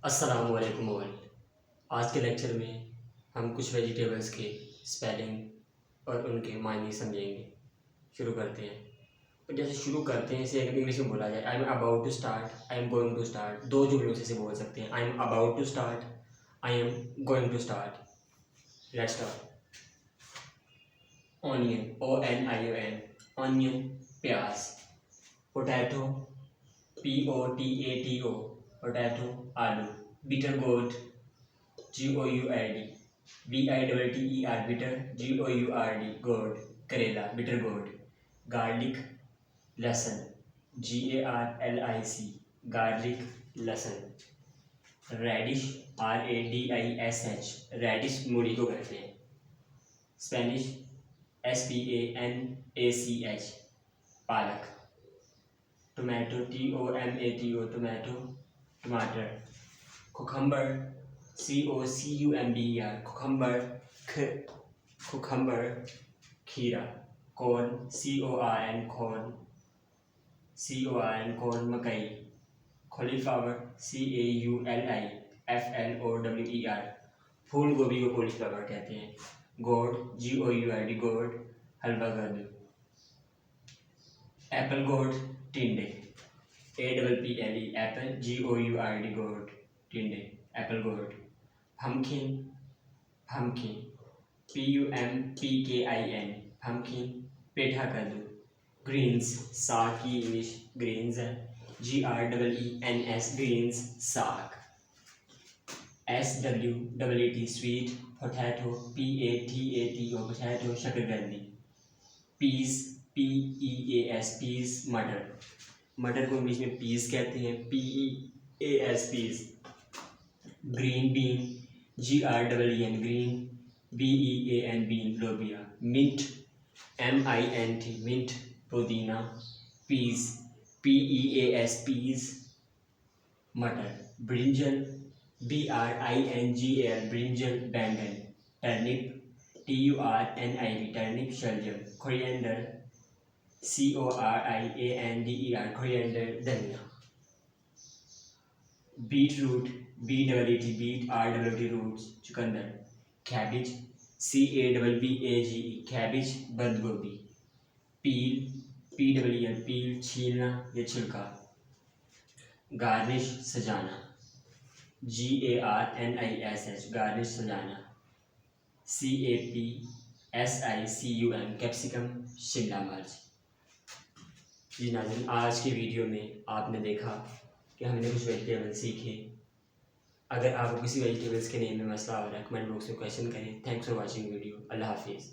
अस्सलामुअलैकुम वर्ल्ड। आज के लेक्चर में हम कुछ वेजिटेबल्स के स्पेलिंग और उनके मायने समझेंगे। शुरू करते हैं। और जैसे शुरू करते हैं इसे इंग्लिश में बोला जाए, I am about to start, I am going to start. दो जुमलों से इसे बोल सकते हैं, I am about to start, I am going to start. Let's start. Onion, ONION, onion प्याज। पोटैटो, POTATO, पोटैटो आलू। Bitter gourd, GOURD, BITTER, bitter, GOURD, gourd करेला, बिटर गोर्ड। गार्लिक, लहसुन, GARLIC, गार्लिक लहसुन। रेडिश, RADISH, रेडिश मूली को कहते हैं। Spinach, SPANACH, पालक। टोमेटो, TOMATO, टोमेटो टमाटर। कुकम्बर, COCUMBER, कुकम्बर कुकम्बर खीरा। कॉर्न, CORN, कॉर्न मकई। कॉलीफ्लावर, CAULIFLOWER, फूल गोभी को कॉलीफ्लावर कहते हैं। गोर्ड, GOURD, गोर्ड हलवा कद्दू। एप्पल गोर्ड, टिंडे, APPLE, एप्पल, GOURD, गोर्ड टिंडे, apple gourd. Pumpkin, PUMPKIN, pumpkin पेठा कद्दू। ग्रीन्स, साग की इंग्लिश ग्रीन्स है, GREENS, ग्रीन्स साग। SWEET, sweet. Potato, PATATO, potato शकरकंदी। पीस, PEAS, पीस मटर, मटर को इंग्लिश में पीस कहते हैं, PEAS, peas. Green bean, GREEN, green, BEAN, bean लोबिया। मिंट, MINT, मिंट पुदीना। पीस, PEAS, पीस मटर। ब्रिंजल, BRINGAL, ब्रिंजल बैंगन। टर्निप, TURNIP, टर्निप शलजम। कोरिएंडर, CORIANDER, कोरिएंडर धनिया। Beet root, BEET, beet RWT, root चुकंदर। कैबिज, CABBAGE, कैबिज बंद गोभी। पील, PEEL, पील छीलना या छिलका। गार्निश, सजाना, GARNISH, गार्निश सजाना। CAPSICUM, कैप्सिकम शिमला मिर्च। जी नाज़रीन, आज की वीडियो में आपने देखा कि हमने कुछ वेजिटेबल्स सीखे। अगर आपको किसी वेजिटेबल्स के नेम में मसला हो रहा है, कमेंट बॉक्स में क्वेश्चन करें। Thanks for watching video. अल्लाह हाफिज़।